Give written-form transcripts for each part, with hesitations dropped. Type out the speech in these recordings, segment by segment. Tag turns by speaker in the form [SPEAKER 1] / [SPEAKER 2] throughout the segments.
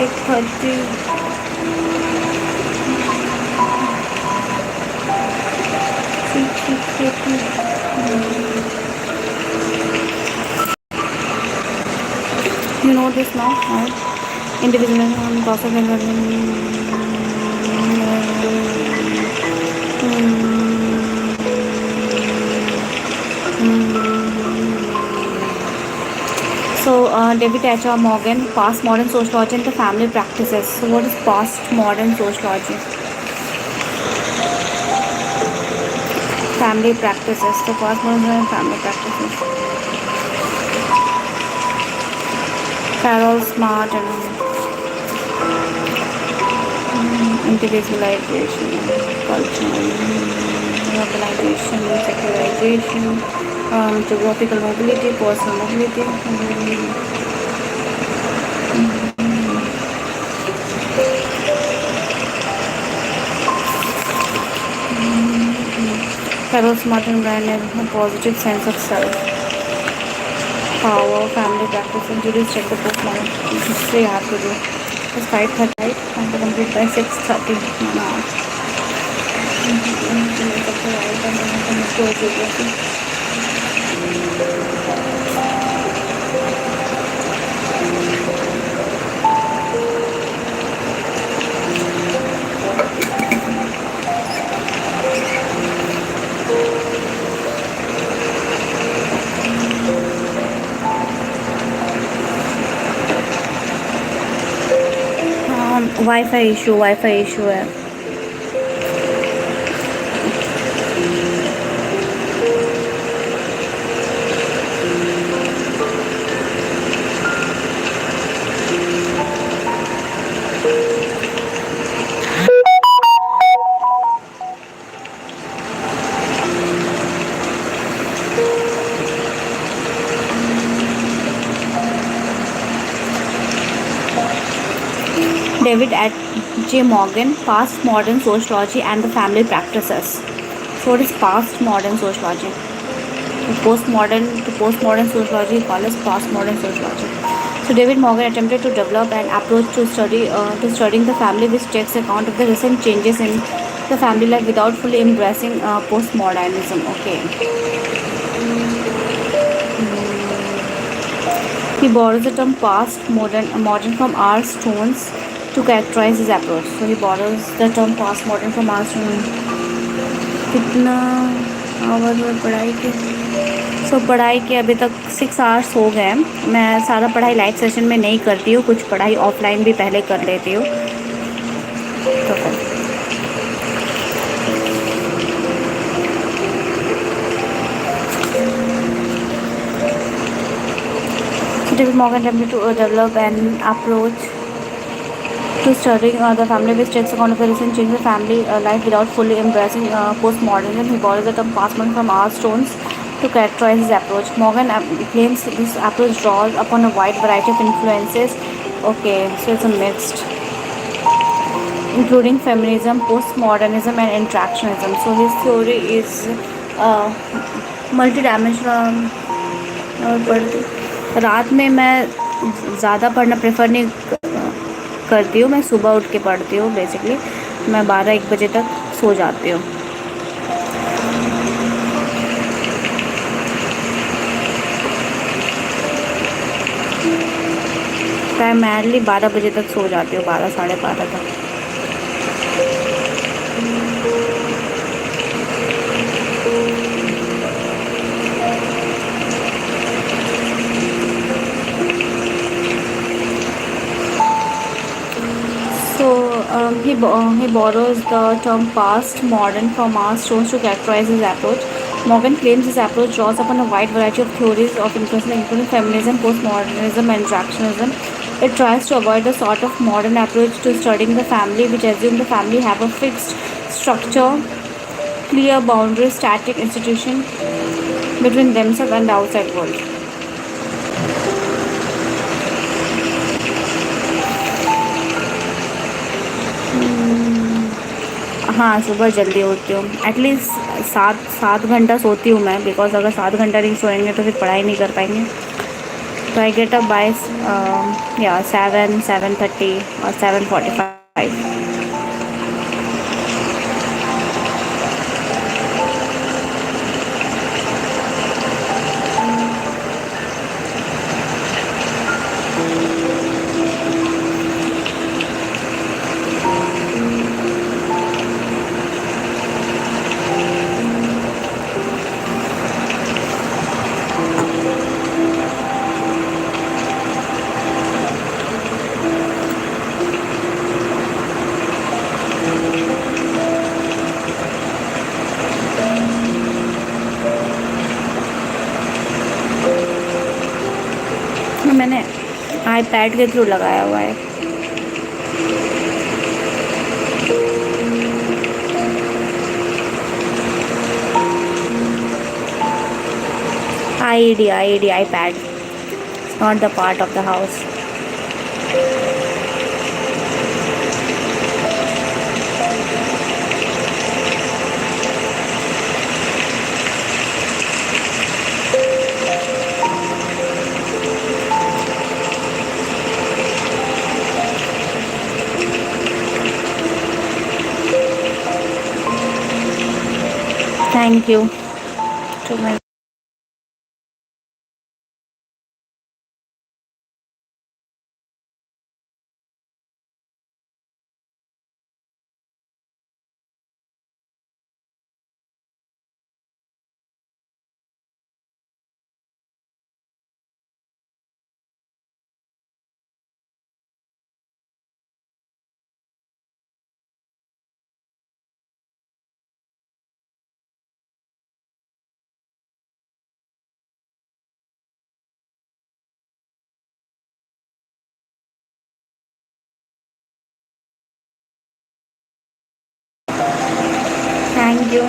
[SPEAKER 1] 5:30. You know this now, right? Individual and process So, David H.R. Morgan, past modern sociology and the family practices. So, what is past modern sociology? Family practices. So, past modern and family practices. Carol Smart and individualization, culture, urbanization, secularization, geographical mobility, personal mobility. Carol Smart and Brian have a positive sense of self, power, family practice, and Judy's check the postmortem. This you have to do. It's 5:30, right? I have to complete by 6:30. Wifi issue है. David J. Morgan, Past Modern Sociology and the Family Practices. So, what is past modern sociology? Postmodern sociology called as postmodern sociology. So, David Morgan attempted to develop an approach to studying the family which takes account of the recent changes in the family life without fully embracing postmodernism. Okay. He borrows the term modern from R. Stone's to characterize his approach. So he borrows the term postmodern from R. Stone. कितना our में पढ़ाई के? पढ़ाई के अभी तक 6 hours हो गए. मैं सारा पढ़ाई लाइव सेशन में नहीं करती हूँ, कुछ पढ़ाई ऑफलाइन भी पहले कर लेती हूँ. David Morgan attempted to develop an approach to studying the family which takes account of the recent change in family life without fully embracing postmodernism. He borrows the term postmodern from R. Stone's to characterize his approach. Morgan claims this approach draws upon a wide variety of influences. Okay, so it's a mixed, including feminism, postmodernism, and interactionism. So his theory is multidimensional. रात में मैं ज़्यादा पढ़ना prefer नहीं करती हूँ. मैं सुबह उठ के पढ़ती हूँ. बेसिकली मैं 12-1 बजे तक सो जाती हूँ. प्राइमरली 12 बजे तक सो जाती हूँ, 12 साढ़े 12 तक. He borrows the term past modern from R. Stone's to characterize his approach. Morgan claims his approach draws upon a wide variety of theories of influence, including feminism, postmodernism, and interactionism. It tries to avoid the sort of modern approach to studying the family, which assumes the family have a fixed structure, clear boundaries, static institution between themselves and the outside world. हाँ, सुबह जल्दी उठती हूँ. At least 7 घंटा सोती हूँ मैं, because अगर 7 घंटा नहीं सोएंगे तो फिर पढ़ाई नहीं कर पाएंगे. So I get up by yeah 7:30 or 7:45. मैंने आईपैड के थ्रू लगाया हुआ है. IED iPad. It's not the part of the house. Thank you to my. Thank you.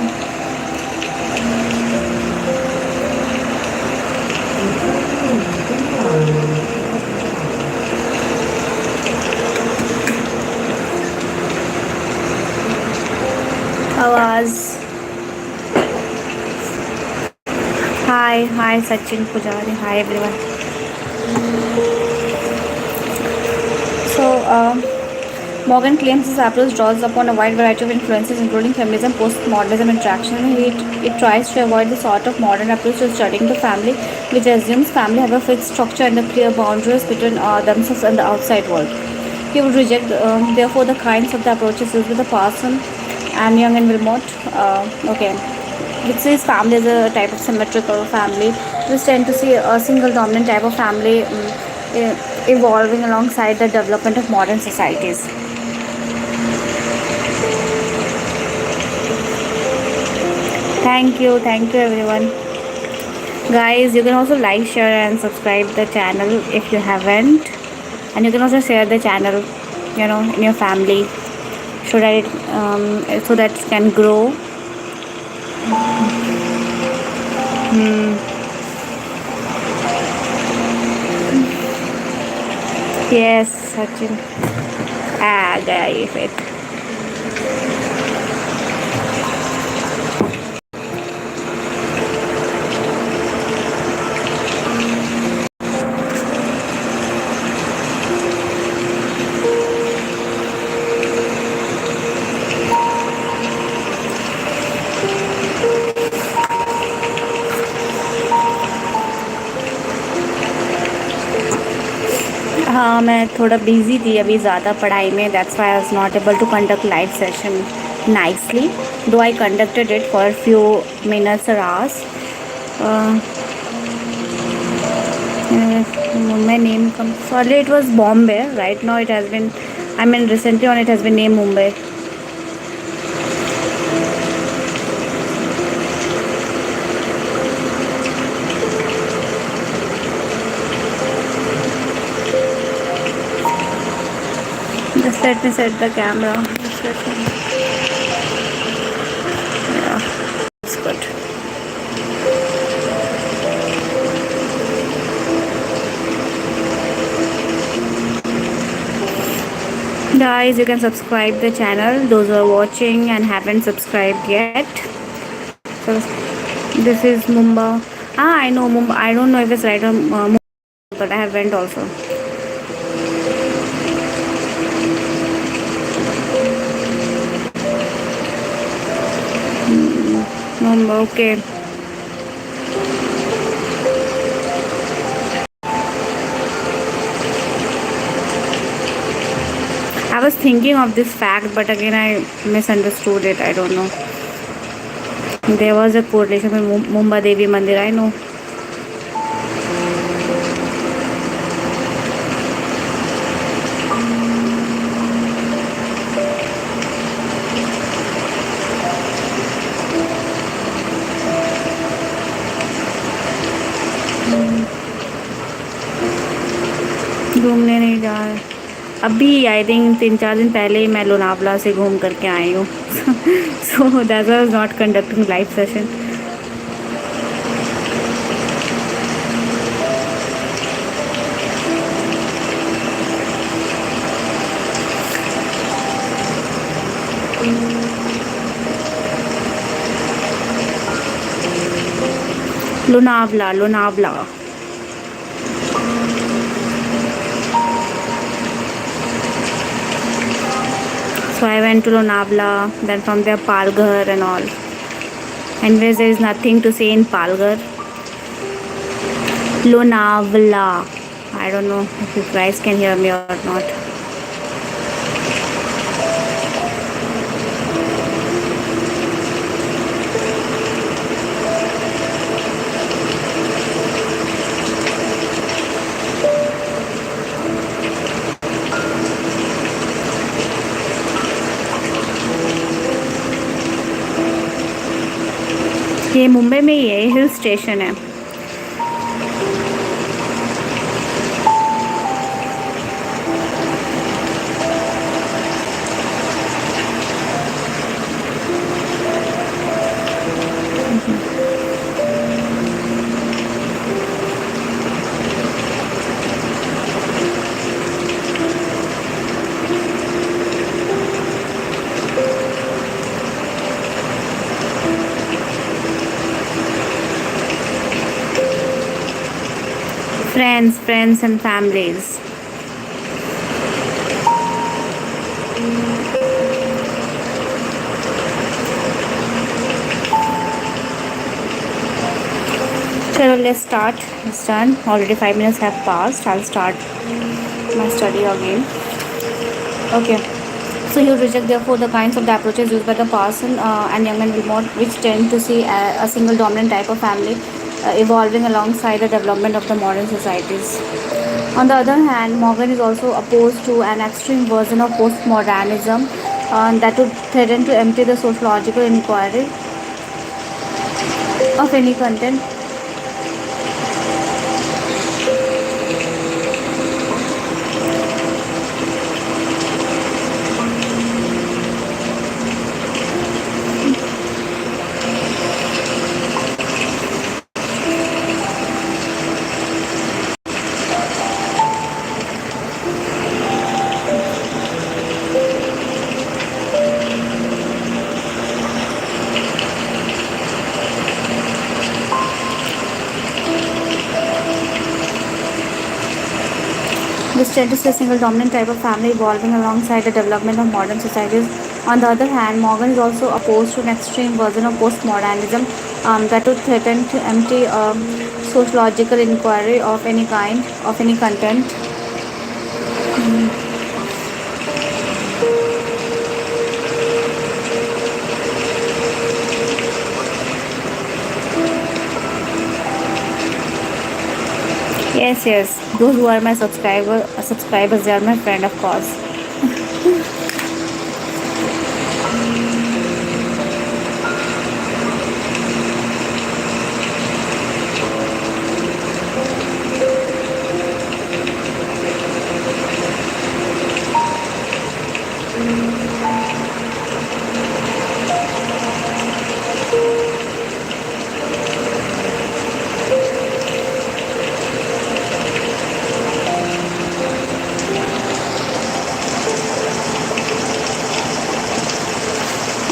[SPEAKER 1] आवाज. Hi Sachin Pujari. Hi everyone. So, Morgan claims his approach draws upon a wide variety of influences, including feminism, postmodernism, interaction. It tries to avoid the sort of modern approach to studying the family, which assumes family have a fixed structure and the clear boundaries between themselves and the outside world. He would reject, therefore, the kinds of the approaches used with the Parson and Young and Wilmot. Okay, which says family is a type of symmetrical family. We tend to see a single dominant type of family evolving alongside the development of modern societies. Thank you everyone. Guys, you can also like, share, and subscribe the channel if you haven't, and you can also share the channel, in your family, so that it can grow. Yes, Sachin. गया ये फिर. हाँ, मैं थोड़ा busy थी अभी ज़्यादा पढ़ाई में. That's why I was not able to conduct live session nicely, though I conducted it for a few minutes or hours. Mumbai name comes. So earlier it was Bombay. Right now it has been. I mean, recently on it has been named Mumbai. Just let me set the camera. Just let me. Yeah, it's good. Guys, you can subscribe the channel. Those who are watching and haven't subscribed yet. So this is Mumbai. I know Mumbai. I don't know if it's right or Mumbai. but I have went also. No, okay. I was thinking of this fact, but again I misunderstood it. I don't know. There was a correlation with Mumbai Devi Mandir. I know. घूमने नहीं जा रहे अभी I think 3-4 दिन पहले ही मैं लोनावला से घूम करके आई हूँ so that was not conducting live session Lonavala Lonavala so I went to Lonavala then from there Palghar and all anyways there is nothing to say in Palghar Lonavala I don't know if you guys can hear me or not ये मुंबई में ही है hill station है friends and families चलो let's start it's done already 5 minutes have passed I'll start my study again okay so you reject therefore the kinds of the approaches used by the person and young and remote which tend to see a single dominant type of family evolving alongside the development of the modern societies. On the other hand, Morgan is also opposed to an extreme version of postmodernism that would threaten to empty the sociological inquiry of any content. This tend to see a single dominant type of family evolving alongside the development of modern societies. On the other hand, Morgan is also opposed to an extreme version of postmodernism that would threaten to empty sociological inquiry of any kind, of any content. Yes. Those who are my subscribers, they are my friend, of course.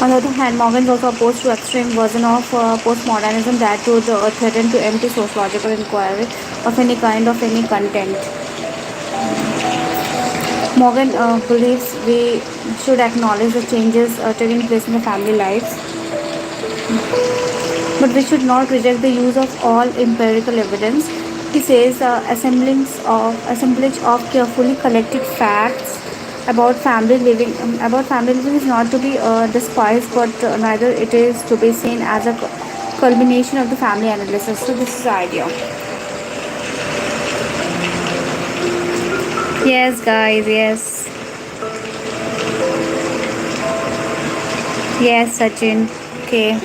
[SPEAKER 1] On the other hand, Morgan is also opposed to extreme version of postmodernism that would threaten to empty sociological inquiry of any kind of any content. Morgan believes we should acknowledge the changes taking place in the family lives, but we should not reject the use of all empirical evidence. He says assemblage of carefully collected facts about family living is not to be despised, but neither it is to be seen as a culmination of the family analysis. So this is the idea. Yes, guys. Yes. Yes, Sachin. Okay.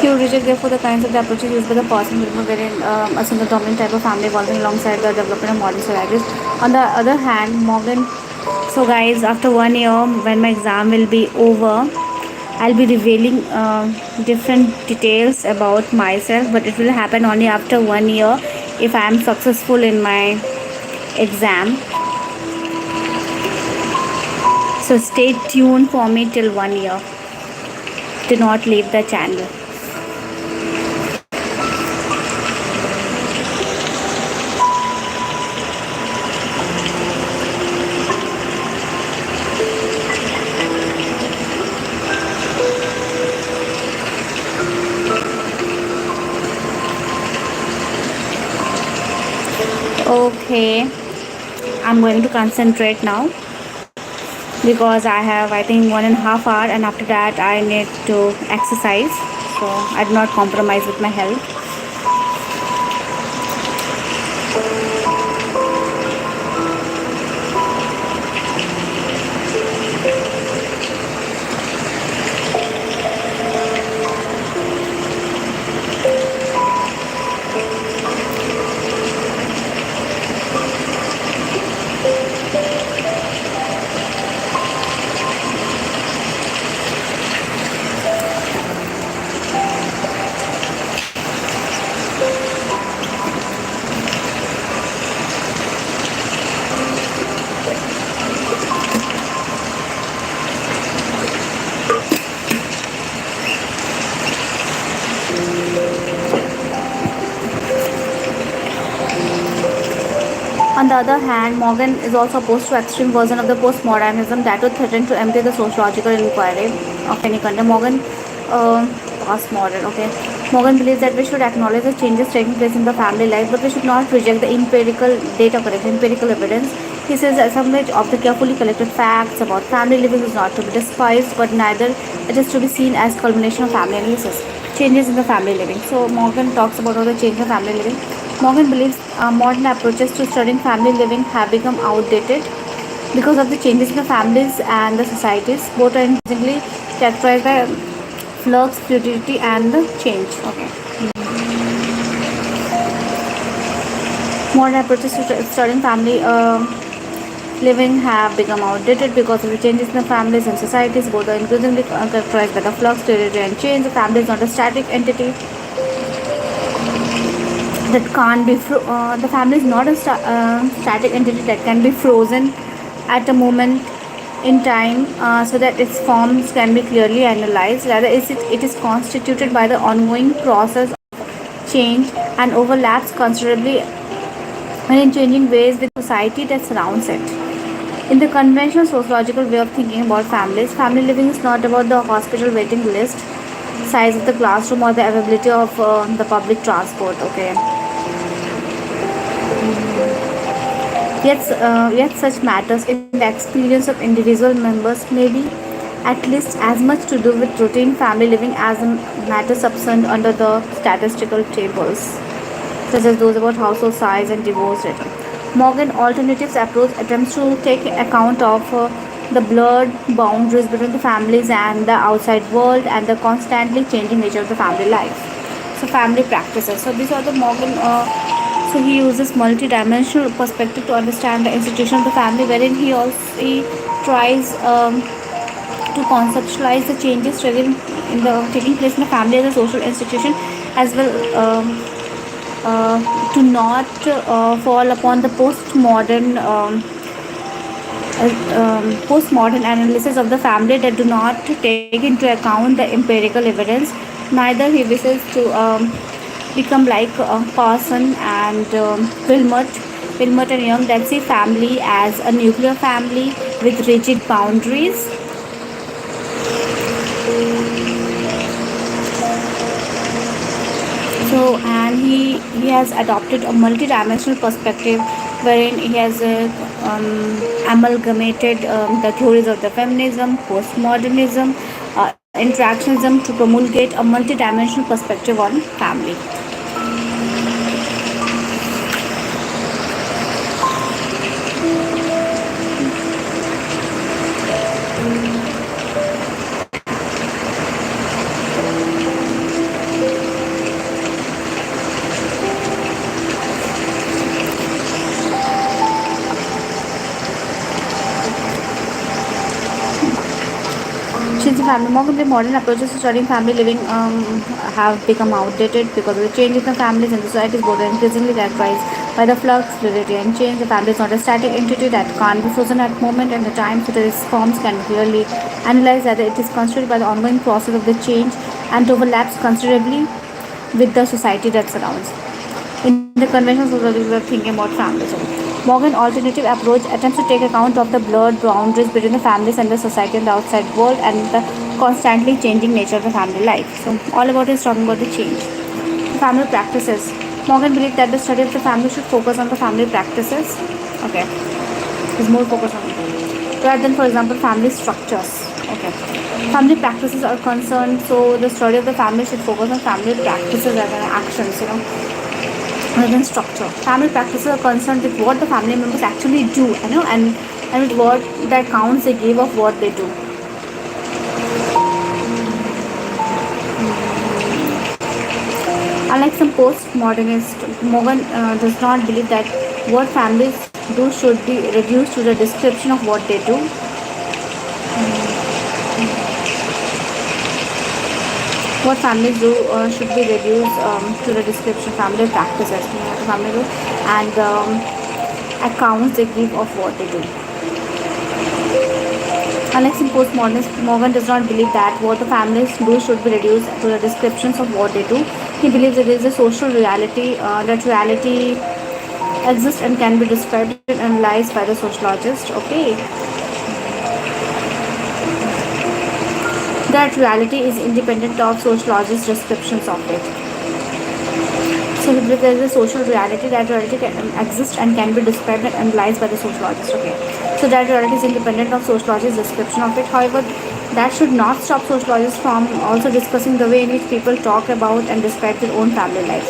[SPEAKER 1] You reject therefore the kinds of the approaches used by the person wherein a single dominant type of family evolving alongside the development of modern societies. On the other hand, Morgan. So guys, after 1 year, when my exam will be over, I'll be revealing different details about myself, but it will happen only after 1 year if I am successful in my exam. So stay tuned for me till 1 year. Do not leave the channel. Okay, I'm going to concentrate now because I have, I think, 1.5 hour, and after that I need to exercise. So I do not compromise with my health. On the other hand, Morgan is also opposed to extreme version of the postmodernism that would threaten to empty the sociological inquiry of any content. Postmodern, okay. Morgan believes that we should acknowledge the changes taking place in the family life, but we should not reject the empirical evidence. He says the assemblage of the carefully collected facts about family living is not to be despised, but neither it is to be seen as culmination of family analysis. Changes in the family living. So Morgan talks about all the change in family living. Morgan believes modern approaches to studying family living have become outdated because of the changes in the families and the societies. Both are increasingly characterized by flux, fluidity, and the change. Okay. Modern approaches to studying family living have become outdated because of the changes in the families and societies. Both are increasingly characterized by the flux, fluidity, and change. The family is not a static entity that can't be the family is not a static entity that can be frozen at a moment in time, so that its forms can be clearly analyzed. Rather, it is constituted by the ongoing process of change and overlaps considerably and in changing ways with society that surrounds it. In the conventional sociological way of thinking about families, family living is not about the hospital waiting list, size of the classroom, or the availability of the public transport. Okay. Yet such matters in the experience of individual members may be at least as much to do with routine family living as the matters subsumed under the statistical tables, such as those about household size and divorce rate. Morgan Alternatives approach attempts to take account of the blurred boundaries between the families and the outside world and the constantly changing nature of the family life. So family practices. So these are the Morgan. So he uses multi-dimensional perspective to understand the institution of the family, wherein he tries to conceptualize the changes in the taking place in the family as a social institution, as well to not fall upon the postmodern analysis of the family that do not take into account the empirical evidence. Neither he wishes to become like Parson and Wilmot and Young, that see family as a nuclear family with rigid boundaries. So, and he has adopted a multi-dimensional perspective, wherein he has amalgamated the theories of the feminism, postmodernism, interactionism to promulgate a multi-dimensional perspective on family. Since the family, more the modern approaches to studying family living have become outdated because of the change in the families and the society is both increasingly characterized by the flux, fluidity, and change. The family is not a static entity that can't be frozen at moment and the time, so its forms can clearly analyze that it is constituted by the ongoing process of the change and overlaps considerably with the society that surrounds. In the conventional society, we are thinking about families. Morgan alternative approach attempts to take account of the blurred boundaries between the families and the society and the outside world and the constantly changing nature of the family life. So all about is talking about the change. Family practices. Morgan believed that the study of the family should focus on the family practices. Okay. Is more focused on it. Rather than, for example, family structures. Okay. Family practices are concerned, so the study of the family should focus on family practices rather than actions, rather than structure. Family practices are concerned with what the family members actually do, and with what that counts they give of what they do. Unlike some postmodernists, Morgan does not believe that what families do should be reduced to the description of what they do. What families do should be reduced to the description family practices, what the family do, and accounts they give of what they do. Unlike some postmodernists, Morgan does not believe that what the families do should be reduced to the descriptions of what they do. He believes it is a social reality, that reality exists and can be described and analyzed by the sociologist. Okay, that reality is independent of sociologists' descriptions of it. So he believes there is a social reality, that reality can exist and can be described and analyzed by the sociologist. Okay, so that reality is independent of sociologists' description of it. However, that should not stop sociologists from also discussing the way in which people talk about and describe their own family lives.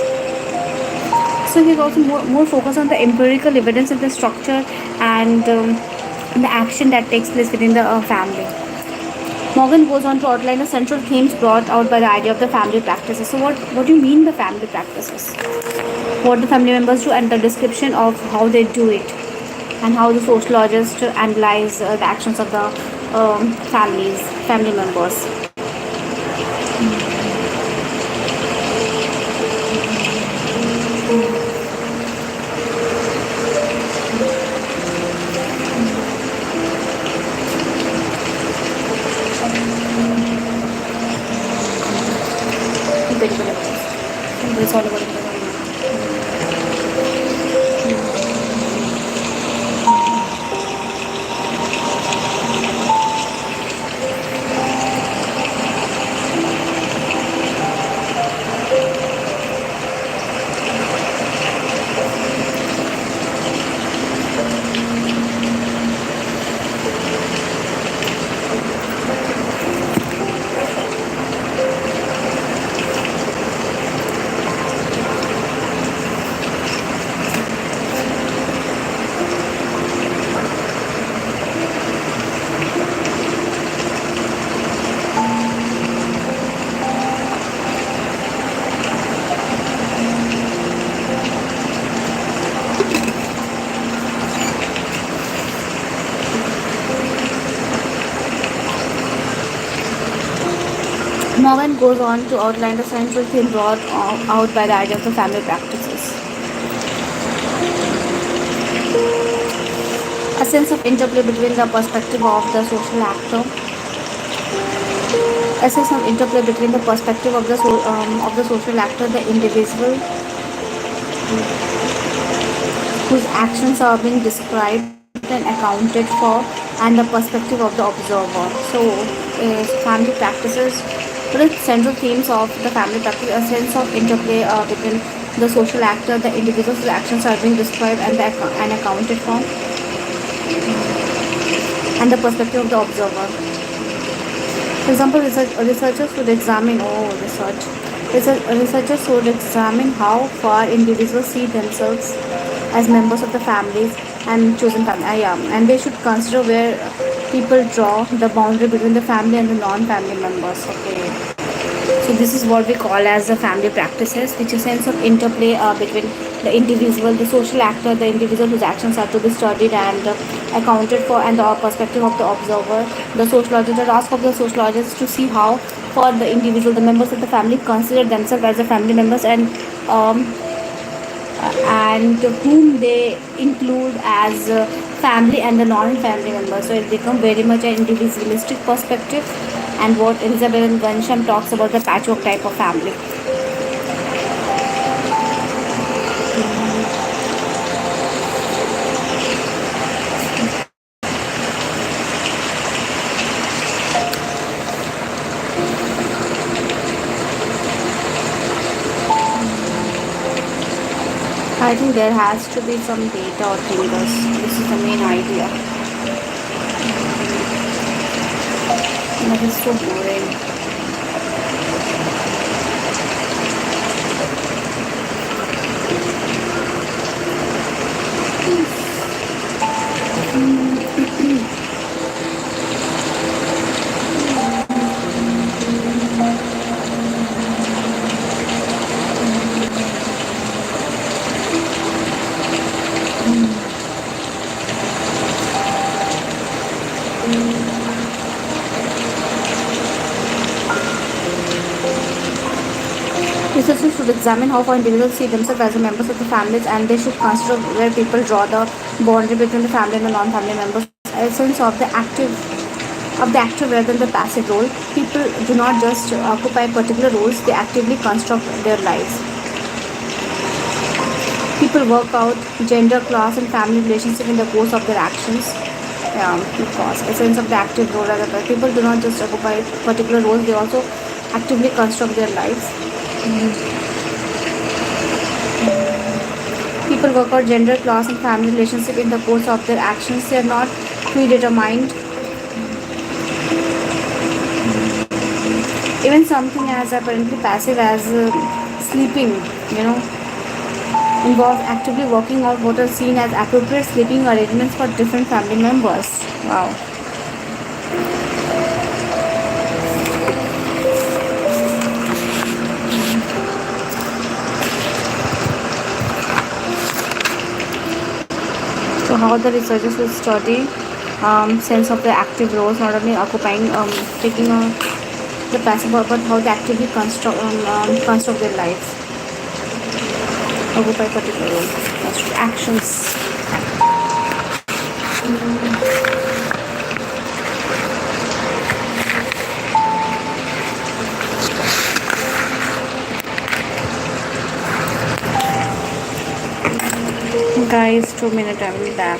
[SPEAKER 1] So he's also more focused on the empirical evidence of the structure and the action that takes place within the family. Morgan goes on to outline the central themes brought out by the idea of the family practices. So what do you mean by family practices? What the family members do and the description of how they do it, and how the sociologist analyze the actions of the family members. Empirical evidence. It's all about empirical evidence. Morgan goes on to outline the central theme brought out by the idea of the family practices. A sense of interplay between the perspective of the social actor, a sense of interplay between the perspective of of the social actor, the individual whose actions are being described and accounted for, and the perspective of the observer. So, family practices, what are the central themes of the family practice? A sense of interplay between the social actor, the individual's actions are being described and accounted for, and the perspective of the observer. For example, researchers would examine, researchers would examine how far individuals see themselves as members of the families and chosen family. And they should consider where people draw the boundary between the family and the non-family members. Okay. So this is what we call as the family practices, which is a sense of interplay between the individual, the social actor, the individual whose actions are to be studied and accounted for, and the perspective of the observer. The sociologist, the task of the sociologist is to see how, for the individual, the members of the family consider themselves as the family members, um, and whom they include as family and the non-family members. So it becomes very much an individualistic perspective, and what Elizabeth Gansham talks about the patchwork type of family. I think there has to be some data or thinkers. This is the main idea. That is so boring. Researchers should examine how far individuals see themselves as members of the families, and they should consider where people draw the boundary between the family and the non-family members. A sense of the active rather than the passive role. People do not just occupy particular roles; they actively construct their lives. People work out gender, class, and family relationship in the course of their actions. Yeah, because a sense of the active role rather than people do not just occupy particular roles; they also actively construct their lives. People work out gender, class, and family relationship in the course of their actions. They are not predetermined. Even something as apparently passive as sleeping, you know, involves actively working out what are seen as appropriate sleeping arrangements for different family members. Wow. So how the researchers will study sense of the active roles, not only occupying, taking the passive, but how they actively construct their lives, occupy particular role, construct actions. Guys, 2 minutes, I will be back.